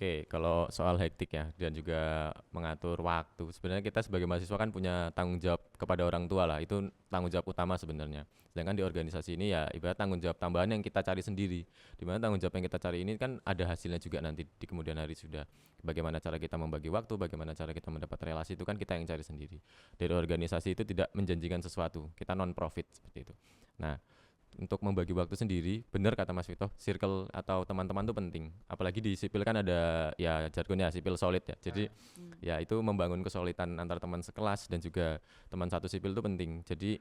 Oke, kalau soal hektik ya dan juga mengatur waktu, sebenarnya kita sebagai mahasiswa kan punya tanggung jawab kepada orang tua lah, itu tanggung jawab utama sebenarnya. Sedangkan di organisasi ini ya ibarat tanggung jawab tambahan yang kita cari sendiri. Di mana tanggung jawab yang kita cari ini kan ada hasilnya juga nanti di kemudian hari sudah. Bagaimana cara kita membagi waktu, bagaimana cara kita mendapat relasi itu kan kita yang cari sendiri. Dari organisasi itu tidak menjanjikan sesuatu, kita non profit seperti itu. Nah, untuk membagi waktu sendiri, benar kata Mas Vito, circle atau teman-teman itu penting. Apalagi di sipil kan ada ya jargonnya sipil solid ya. Jadi ya itu membangun kesolidan antar teman sekelas dan juga teman satu sipil itu penting. Jadi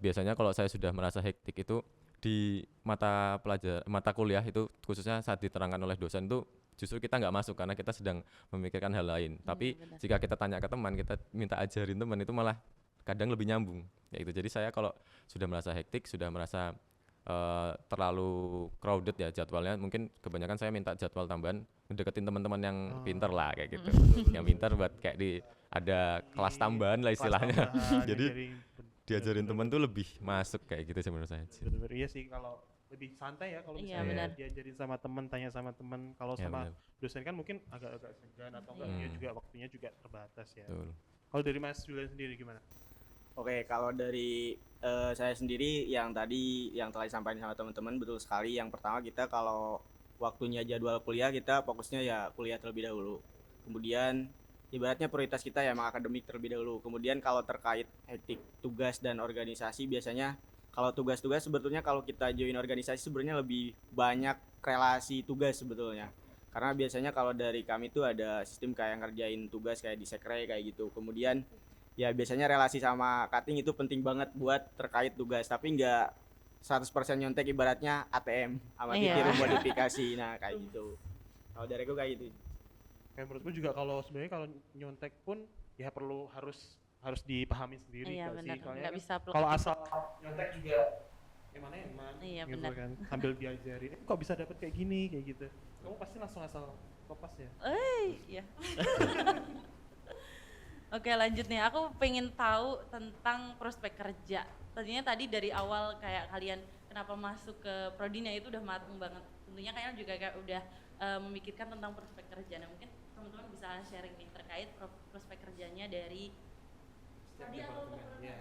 biasanya kalau saya sudah merasa hektik itu di mata kuliah itu khususnya saat diterangkan oleh dosen itu justru kita nggak masuk karena kita sedang memikirkan hal lain. Tapi benar. jika kita tanya ke teman, kita minta ajarin teman itu malah kadang lebih nyambung ya itu. Jadi saya kalau sudah merasa hektik, sudah merasa terlalu crowded ya jadwalnya, mungkin kebanyakan saya minta jadwal tambahan, ngedeketin teman-teman yang pinter lah kayak gitu. Yang pinter buat kayak ada kelas tambahan lah istilahnya. Jadi diajarin teman tuh lebih masuk kayak gitu sih menurut saya. Bener-bener iya sih, kalau lebih santai ya kalau Iya, misalnya benar. diajarin sama teman, tanya sama teman. Kalau Ya, sama benar. dosen kan mungkin agak-agak segan atau enggak, dia juga waktunya juga terbatas ya. Betul. Kalau dari Mas Julian sendiri gimana? Oke, kalau dari saya sendiri yang tadi yang telah disampaikan sama teman-teman betul sekali. Yang pertama, kita kalau waktunya jadwal kuliah, kita fokusnya ya kuliah terlebih dahulu. Kemudian ibaratnya prioritas kita ya emang akademik terlebih dahulu. Kemudian kalau terkait hektik tugas dan organisasi, biasanya kalau tugas-tugas sebetulnya kalau kita join organisasi sebenarnya lebih banyak relasi tugas sebetulnya. Karena biasanya kalau dari kami tuh ada sistem kayak ngerjain tugas kayak di sekre kayak gitu. Kemudian ya biasanya relasi sama cutting itu penting banget buat terkait tugas, tapi nggak 100% nyontek, ibaratnya ATM sama Iya. ditiru modifikasi. Nah kayak gitu, kalau dari aku kayak gitu. Kayak menurutku juga kalau sebenarnya kalau nyontek pun ya perlu harus dipahami sendiri Iya nggak benar, sih? Soalnya nggak kan bisa kalau asal nyontek juga yang mana Iya, gitu benar. kan, sambil diajarin kok bisa dapet kayak gini kayak gitu, kamu pasti langsung asal kopas ya. Iya. Oke, lanjut nih. Aku pengen tahu tentang prospek kerja. Tadi dari awal kayak kalian kenapa masuk ke prodinya itu udah mateng banget. Tentunya kalian juga kayak udah memikirkan tentang prospek kerja. Nah, mungkin teman-teman bisa sharing nih terkait prospek kerjanya dari Setiap Prodi atau departemen ya,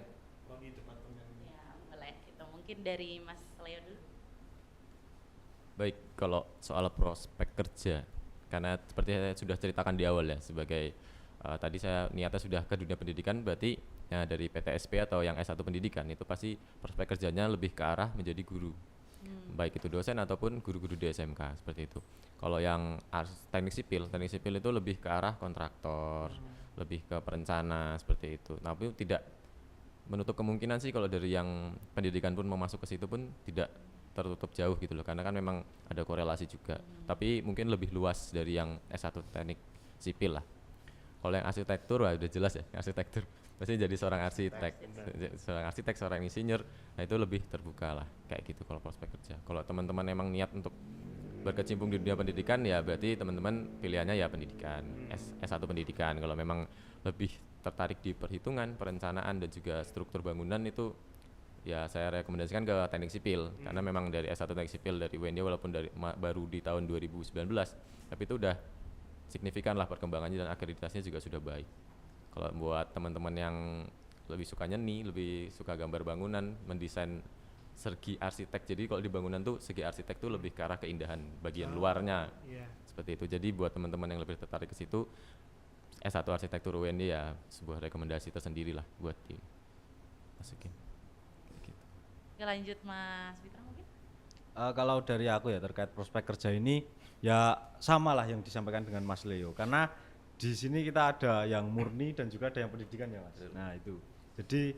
prodi departemen. ya, boleh gitu. Mungkin dari Mas Leo dulu. Baik, kalau soal prospek kerja, karena seperti saya sudah ceritakan di awal ya, sebagai tadi saya niatnya sudah ke dunia pendidikan, berarti ya dari PTSP atau yang S1 pendidikan itu pasti prospek kerjanya lebih ke arah menjadi guru, baik itu dosen ataupun guru-guru di SMK seperti itu. Kalau yang teknik sipil itu lebih ke arah kontraktor, lebih ke perencana seperti itu. Tapi tidak menutup kemungkinan sih kalau dari yang pendidikan pun mau masuk ke situ pun tidak tertutup jauh gitu loh, karena kan memang ada korelasi juga. Tapi mungkin lebih luas dari yang S1 teknik sipil lah. Kalau yang arsitektur wah udah jelas ya, arsitektur pasti jadi seorang arsitek, seorang insinyur. Nah itu lebih terbuka lah kayak gitu kalau prospek kerja. Kalau teman-teman emang niat untuk berkecimpung di dunia pendidikan ya berarti teman-teman pilihannya ya pendidikan, S1 pendidikan. Kalau memang lebih tertarik di perhitungan, perencanaan dan juga struktur bangunan itu ya saya rekomendasikan ke teknik sipil, karena memang dari S1 teknik sipil dari UNY walaupun baru di tahun 2019 tapi itu udah signifikan lah perkembangannya dan akreditasinya juga sudah baik. Kalau buat teman-teman yang lebih suka nyeni, lebih suka gambar bangunan, mendesain segi arsitek, jadi kalau di bangunan tuh segi arsitek tuh lebih ke arah keindahan bagian luarnya Iya. seperti itu. Jadi buat teman-teman yang lebih tertarik ke situ, S1 arsitektur UNY ya sebuah rekomendasi tersendiri lah buat dimasukin. Oke, lanjut Mas Fitra mungkin. Kalau dari aku ya terkait prospek kerja ini ya sama lah yang disampaikan dengan Mas Leo, karena di sini kita ada yang murni dan juga ada yang pendidikan ya Mas. Nah itu, jadi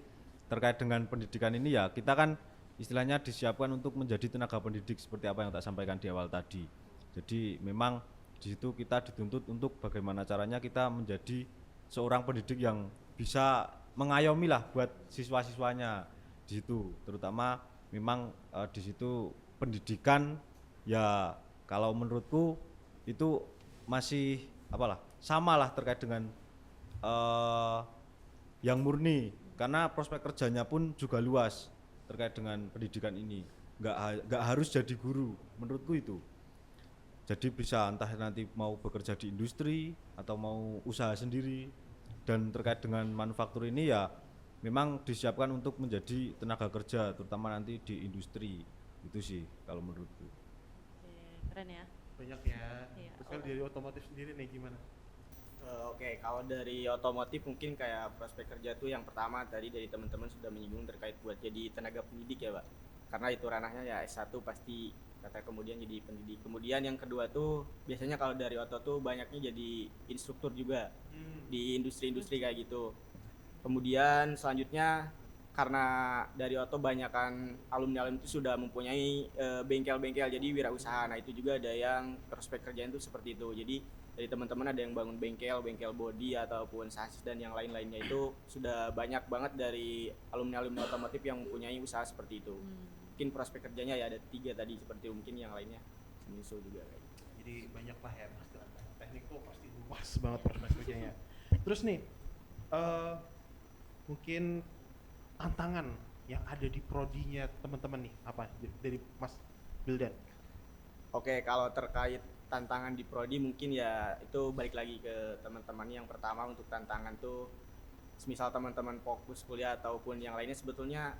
terkait dengan pendidikan ini ya kita kan istilahnya disiapkan untuk menjadi tenaga pendidik seperti apa yang tak sampaikan di awal tadi. Jadi memang di situ kita dituntut untuk bagaimana caranya kita menjadi seorang pendidik yang bisa mengayomi lah buat siswa-siswanya di situ, terutama memang di situ pendidikan ya kalau menurutku itu masih apalah sama lah terkait dengan yang murni, karena prospek kerjanya pun juga luas terkait dengan pendidikan ini, nggak harus jadi guru menurutku itu. Jadi bisa entah nanti mau bekerja di industri atau mau usaha sendiri. Dan terkait dengan manufaktur ini ya memang disiapkan untuk menjadi tenaga kerja terutama nanti di industri. Itu sih kalau menurutku. Keren ya. Banyak ya. Iya. Terus kalau dari otomotif sendiri nih gimana? Oke, kalau dari otomotif mungkin kayak prospek kerja tuh yang pertama tadi dari teman-teman sudah menyinggung terkait buat jadi tenaga pendidik ya Pak. Karena itu ranahnya ya S1 pasti kata kemudian jadi pendidik. Kemudian yang kedua tuh biasanya kalau dari oto tuh banyaknya jadi instruktur juga di industri-industri kayak gitu. Kemudian selanjutnya karena dari oto banyakan alumni-alumni itu sudah mempunyai bengkel-bengkel jadi wirausaha. Nah, itu juga ada yang prospek kerjaan itu seperti itu. Jadi dari teman-teman ada yang bangun bengkel body ataupun sasis dan yang lain-lainnya itu sudah banyak banget dari alumni-alumni otomotif yang mempunyai usaha seperti itu. Mungkin prospek kerjanya ya ada 3 tadi seperti itu, mungkin yang lainnya menyusul juga kayak gitu. Jadi banyak lah ya pasti teknik tuh pasti luas banget prospek kerjanya. Terus nih mungkin tantangan yang ada di prodinya teman-teman nih apa dari Mas Wildan? Oke, kalau terkait tantangan di prodi mungkin ya itu balik lagi ke teman-teman. Yang pertama untuk tantangan tuh semisal teman-teman fokus kuliah ataupun yang lainnya sebetulnya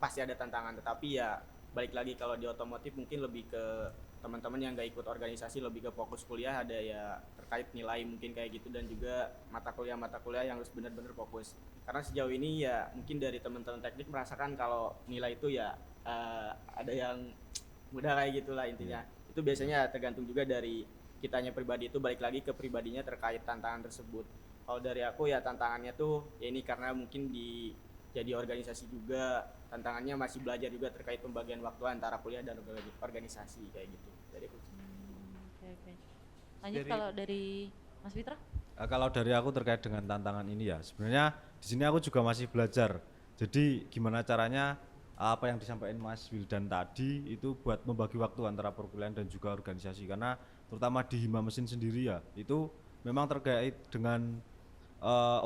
pasti ada tantangan, tetapi ya balik lagi kalau di otomotif mungkin lebih ke teman-teman yang gak ikut organisasi lebih ke fokus kuliah, ada ya terkait nilai mungkin kayak gitu dan juga mata kuliah yang harus benar-benar fokus. Karena sejauh ini ya mungkin dari teman-teman teknik merasakan kalau nilai itu ya ada yang mudah kayak gitulah intinya. Itu biasanya tergantung juga dari kitanya pribadi, itu balik lagi ke pribadinya terkait tantangan tersebut. Kalau dari aku ya tantangannya tuh ya ini karena mungkin jadi organisasi juga tantangannya masih belajar juga terkait pembagian waktu antara kuliah dan organisasi kayak gitu dari aku. Oke. Lanjut kalau dari Mas Fitra? Kalau dari aku terkait dengan tantangan ini ya sebenarnya di sini aku juga masih belajar. Jadi gimana caranya apa yang disampaikan Mas Wildan tadi itu buat membagi waktu antara perkuliahan dan juga organisasi, karena terutama di Hima Mesin sendiri ya itu memang terkait dengan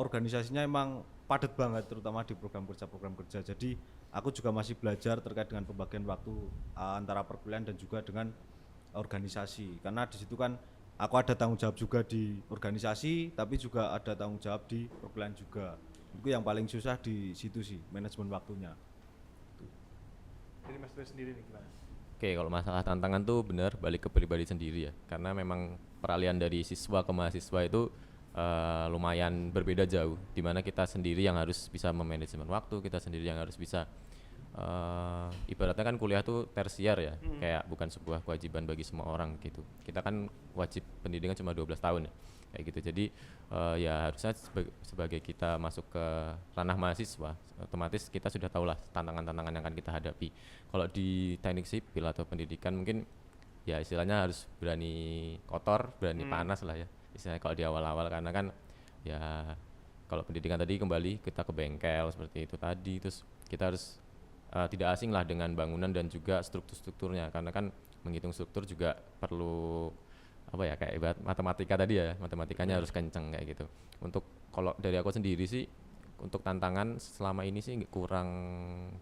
organisasinya emang padat banget terutama di program kerja. Jadi aku juga masih belajar terkait dengan pembagian waktu antara perkuliahan dan juga dengan organisasi, karena di situ kan aku ada tanggung jawab juga di organisasi tapi juga ada tanggung jawab di perkuliahan juga. Itu yang paling susah di situ sih, manajemen waktunya. Dari Mas Wildan sendiri nih gimana? Oke, kalau masalah tantangan tuh benar balik ke pribadi sendiri ya, karena memang peralihan dari siswa ke mahasiswa itu lumayan berbeda jauh, dimana kita sendiri yang harus bisa memanajemen waktu, kita sendiri yang harus bisa ibaratnya kan kuliah tuh tersier ya, kayak bukan sebuah kewajiban bagi semua orang gitu. Kita kan wajib pendidikan cuma 12 tahun ya, kayak gitu. Jadi ya harusnya sebagai kita masuk ke ranah mahasiswa, otomatis kita sudah tahulah tantangan-tantangan yang akan kita hadapi. Kalau di teknik sipil atau pendidikan mungkin ya istilahnya harus berani kotor, berani panas lah ya istilahnya kalau di awal-awal, karena kan ya kalau pendidikan tadi kembali kita ke bengkel seperti itu tadi, terus kita harus tidak asing lah dengan bangunan dan juga strukturnya, karena kan menghitung struktur juga perlu apa ya, kayak ibarat matematika tadi ya, matematikanya harus kenceng kayak gitu. Untuk kalau dari aku sendiri sih untuk tantangan selama ini sih kurang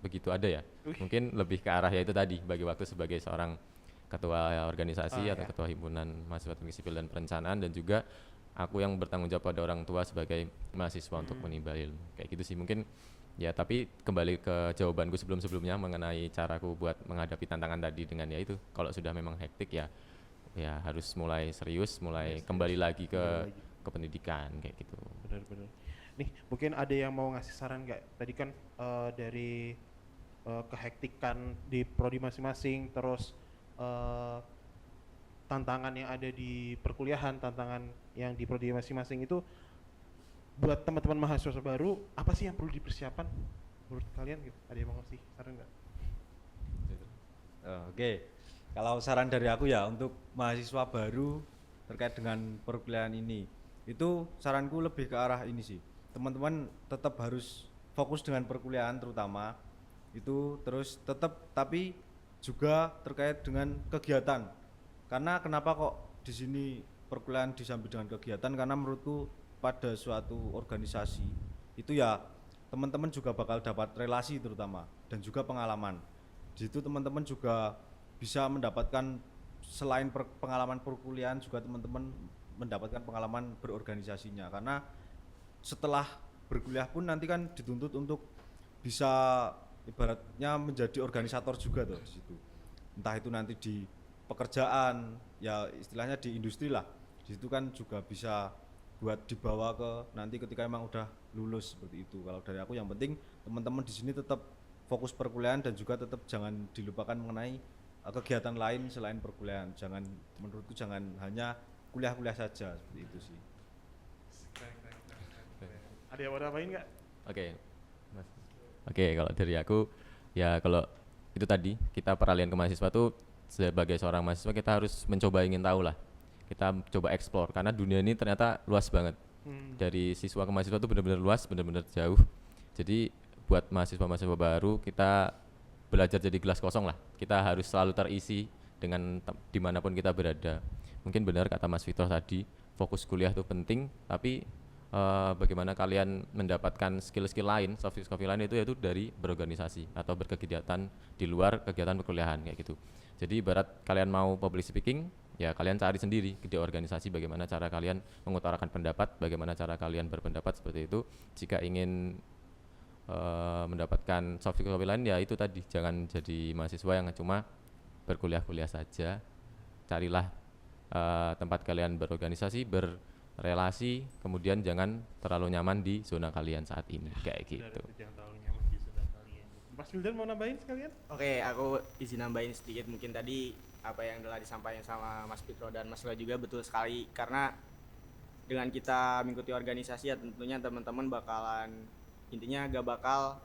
begitu ada ya, mungkin lebih ke arah ya itu tadi bagi waktu sebagai seorang ketua organisasi atau ketua himpunan mahasiswa teknik sipil dan perencanaan, dan juga aku yang bertanggung jawab pada orang tua sebagai mahasiswa untuk menimba ilmu kayak gitu sih mungkin ya. Tapi kembali ke jawabanku sebelumnya mengenai caraku buat menghadapi tantangan tadi dengan ya itu, kalau sudah memang hektik ya harus mulai serius, kembali lagi ke pendidikan kayak gitu. Benar-benar. Nih mungkin ada yang mau ngasih saran nggak? Tadi kan dari kehektikan di prodi masing-masing, terus tantangan yang ada di perkuliahan, tantangan yang di prodi masing-masing itu buat teman-teman mahasiswa baru apa sih yang perlu dipersiapkan menurut kalian gitu? Ada yang mau ngasih saran nggak? Oke. Kalau saran dari aku ya untuk mahasiswa baru terkait dengan perkuliahan ini, itu saranku lebih ke arah ini sih. Teman-teman tetap harus fokus dengan perkuliahan terutama itu, terus tetap tapi juga terkait dengan kegiatan. Karena kenapa kok di sini perkuliahan disambi dengan kegiatan? Karena menurutku pada suatu organisasi itu ya teman-teman juga bakal dapat relasi terutama dan juga pengalaman. Di situ teman-teman juga bisa mendapatkan selain pengalaman perkuliahan juga teman-teman mendapatkan pengalaman berorganisasinya, karena setelah berkuliah pun nanti kan dituntut untuk bisa ibaratnya menjadi organisator juga tuh di situ. Entah itu nanti di pekerjaan, ya istilahnya di industri lah. Di situ kan juga bisa buat dibawa ke nanti ketika emang udah lulus seperti itu. Kalau dari aku yang penting teman-teman di sini tetap fokus perkuliahan dan juga tetap jangan dilupakan mengenai kegiatan lain selain perkuliahan. Jangan, menurutku jangan hanya kuliah-kuliah saja, seperti itu sih. Ada yang mau nambahin nggak? Oke, Mas. Oke, kalau dari aku ya kalau itu tadi kita peralihan ke mahasiswa tuh sebagai seorang mahasiswa kita harus mencoba ingin tahu lah. Kita coba explore karena dunia ini ternyata luas banget. Dari siswa ke mahasiswa tuh benar-benar luas, benar-benar jauh. Jadi buat mahasiswa-mahasiswa baru kita belajar jadi gelas kosong lah. Kita harus selalu terisi dengan dimanapun kita berada. Mungkin benar kata Mas Victor tadi, fokus kuliah itu penting, tapi bagaimana kalian mendapatkan skill-skill lain, soft skill lain itu yaitu dari berorganisasi atau berkegiatan di luar kegiatan perkuliahan kayak gitu. Jadi ibarat kalian mau public speaking, ya kalian cari sendiri di organisasi bagaimana cara kalian mengutarakan pendapat, bagaimana cara kalian berpendapat seperti itu. Jika ingin mendapatkan soft skill lain ya itu tadi, jangan jadi mahasiswa yang cuma berkuliah-kuliah saja. Carilah tempat kalian berorganisasi, berrelasi, kemudian jangan terlalu nyaman di zona kalian saat ini kayak gitu. Jangan terlalu nyaman di zona kalian. Mas Wildan mau nambahin sekalian? Oke, aku izin nambahin sedikit. Mungkin tadi apa yang telah disampaikan sama Mas Pitro dan Mas Leo juga betul sekali, karena dengan kita mengikuti organisasi ya tentunya teman-teman bakalan, intinya gak bakal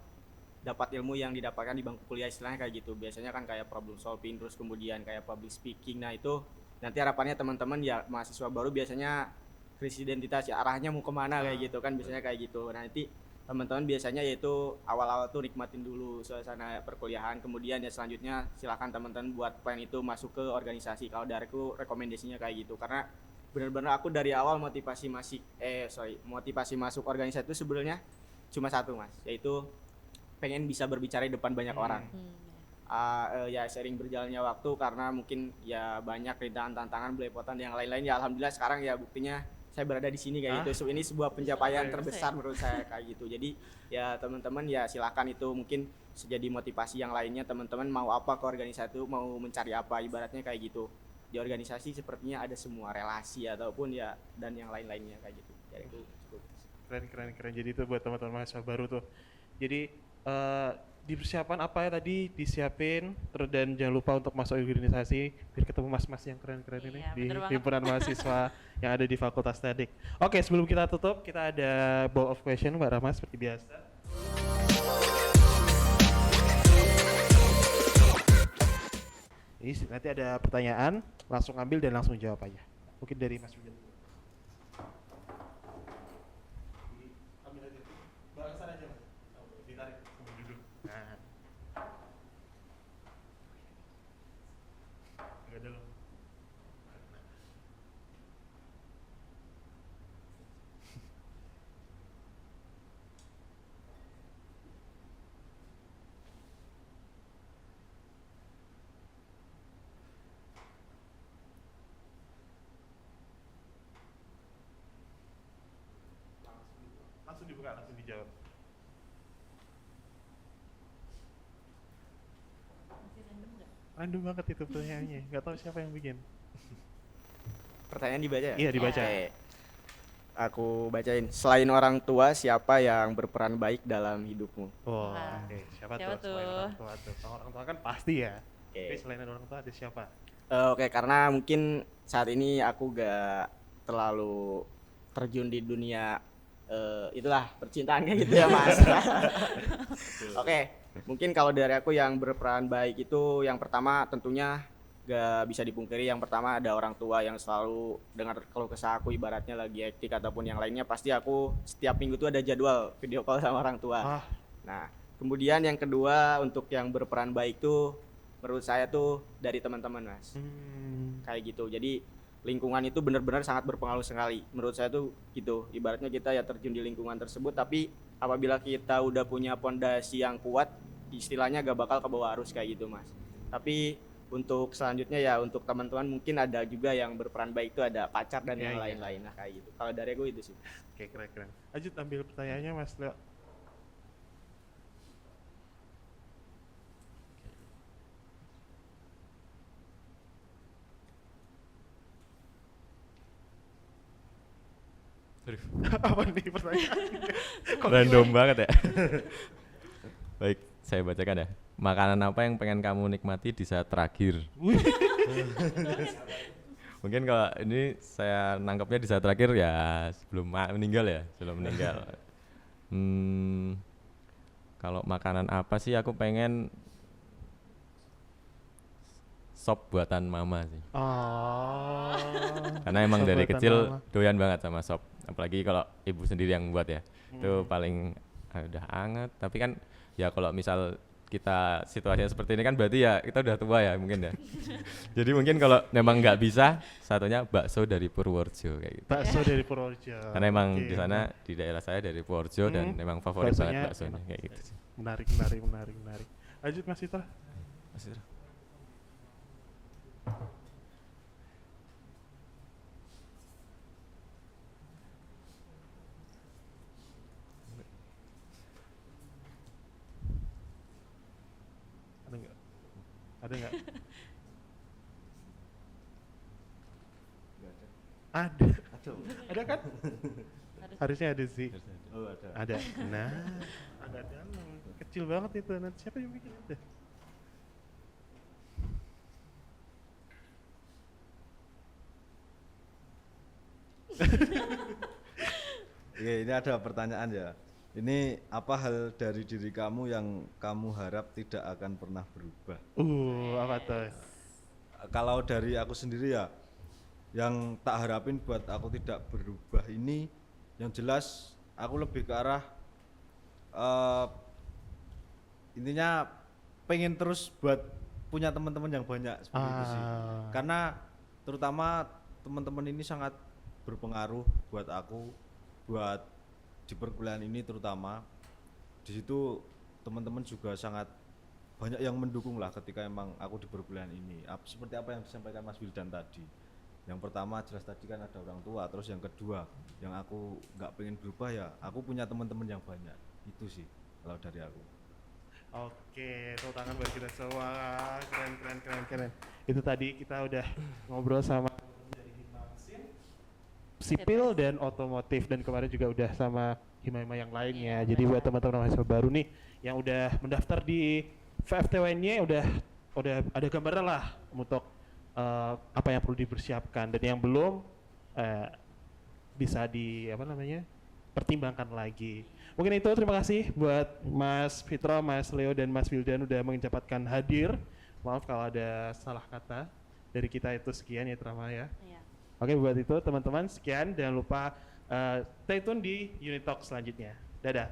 dapat ilmu yang didapatkan di bangku kuliah, istilahnya kayak gitu. Biasanya kan kayak problem solving, terus kemudian kayak public speaking. Nah itu nanti harapannya teman-teman ya mahasiswa baru biasanya krisis identitas ya, arahnya mau kemana kayak gitu kan, biasanya kayak gitu. Nah nanti teman-teman biasanya yaitu awal-awal tuh nikmatin dulu suasana perkuliahan, kemudian ya selanjutnya silakan teman-teman buat plan itu masuk ke organisasi. Kalau dari aku rekomendasinya kayak gitu, karena benar-benar aku dari awal motivasi masuk organisasi itu sebenarnya cuma satu Mas, yaitu pengen bisa berbicara di depan banyak orang. Ya sering berjalannya waktu karena mungkin ya banyak rintangan, tantangan, belepotan yang lain-lain, ya alhamdulillah sekarang ya buktinya saya berada di sini kayak gitu. Ini sebuah pencapaian terbesar menurut saya kayak gitu. Jadi ya teman-teman ya silakan, itu mungkin jadi motivasi yang lainnya. Teman-teman mau apa ke organisasi itu, mau mencari apa, ibaratnya kayak gitu. Di organisasi sepertinya ada semua relasi ataupun ya dan yang lain-lainnya kayak gitu. Jadi itu cukup. Keren. Jadi itu buat teman-teman mahasiswa baru tuh. Jadi di persiapan apa ya tadi disiapin, terus dan jangan lupa untuk masuk organisasi biar ketemu mas-mas yang keren-keren ini Iya, di bener banget. himpunan mahasiswa yang ada di Fakultas Teknik. Oke, sebelum kita tutup kita ada ball of question Mbak Rama seperti biasa. Ini nanti ada pertanyaan, langsung ambil dan langsung jawab aja. Mungkin dari Mas Wildan. Ambil aja. Bawa ke sana aja Mas. Ditarik sambil duduk. Nah. Enggak dulu. Langsung dibuka, langsung dijawab. Random banget itu pertanyaannya, nggak tahu siapa yang bikin. Pertanyaan dibaca ya? Iya, dibaca. Oke. Aku bacain. Selain orang tua, siapa yang berperan baik dalam hidupmu? Oh, Nah, oke. Siapa siapa tuh? Selain tuh? orang tua tuh. Kalau orang tua kan pasti ya. Oke. Tapi selain orang tua ada siapa? Oke, karena mungkin saat ini aku gak terlalu terjun di dunia itulah percintaan kayak gitu ya Mas. Oke, mungkin kalau dari aku yang berperan baik itu yang pertama tentunya gak bisa dipungkiri, yang pertama ada orang tua yang selalu dengar keluh kesah aku, ibaratnya lagi hektik ataupun yang lainnya, pasti aku setiap minggu tuh ada jadwal video call sama orang tua. Ah, Nah, kemudian yang kedua untuk yang berperan baik tuh menurut saya tuh dari teman-teman Mas, kayak gitu. Jadi lingkungan itu benar-benar sangat berpengaruh sekali menurut saya tuh gitu. Ibaratnya kita ya terjun di lingkungan tersebut, tapi apabila kita udah punya pondasi yang kuat, istilahnya gak bakal ke bawah arus kayak gitu Mas. Tapi untuk selanjutnya ya untuk teman-teman mungkin ada juga yang berperan baik itu ada pacar dan Iya, yang iya. lain-lain lah kayak gitu. Kalau dari aku itu sih. Oke, keren. Lanjut ambil pertanyaannya Mas Leo. Apa nih pertanyaannya? Kok Random banget ya. Baik, saya bacakan ya. Makanan apa yang pengen kamu nikmati di saat terakhir? Mungkin kalau ini saya nangkapnya di saat terakhir ya sebelum meninggal ya, sebelum meninggal. Kalau makanan apa sih aku pengen sop buatan mama sih. Oh. Karena emang Sop dari buatan kecil mama. doyan banget sama sop. Apalagi kalau ibu sendiri yang buat ya. Itu paling udah anget. Tapi kan ya kalau misal kita situasinya seperti ini kan berarti ya kita udah tua ya mungkin ya. Jadi mungkin kalau memang nggak bisa, satunya bakso dari Purworejo kayak gitu. Bakso dari Purworejo. Karena emang Oke, di sana di daerah saya dari Purworejo dan memang favorit Baksonya banget baksonya enak. kayak gitu sih. Menarik. Lanjut Mas Citra. Masih seru. Ada nggak? Ada nggak? Ada. Ada kan? Harusnya ada sih. Oh, ada. Ada. Nah, ada dalam. Kecil banget itu. Nanti siapa yang bikin itu? Oke, ini ada pertanyaan ya. Ini apa hal dari diri kamu yang kamu harap tidak akan pernah berubah? Apa tuh? Kalau dari aku sendiri ya, yang tak harapin buat aku tidak berubah ini, yang jelas aku lebih ke arah intinya pengen terus buat punya teman-teman yang banyak seperti itu sih. Karena terutama teman-teman ini sangat berpengaruh buat aku, buat di perkuliahan ini terutama. Di situ teman-teman juga sangat banyak yang mendukung lah ketika emang aku di perkuliahan ini. Seperti apa yang disampaikan Mas Wildan tadi. Yang pertama jelas tadi kan ada orang tua, terus yang kedua yang aku nggak pengen berubah ya aku punya teman-teman yang banyak. Itu sih kalau dari aku. Oke, tepuk tangan buat kita semua. Keren. Itu tadi kita udah ngobrol sama dari Hima Mesin, sipil dan otomotif, dan kemarin juga udah sama hima-hima yang lainnya. Jadi buat teman-teman mahasiswa baru nih yang udah mendaftar di VFTUN-nya udah ada gambaran lah untuk apa yang perlu dipersiapkan, dan yang belum bisa pertimbangkan lagi. Mungkin itu, terima kasih buat Mas Fitra, Mas Leo, dan Mas Wildan udah mengucapkan hadir. Maaf kalau ada salah kata dari kita. Itu sekian ya Trama ya. Iya. Oke, buat itu teman-teman sekian, jangan lupa stay tune di Unit Talk selanjutnya. Dadah.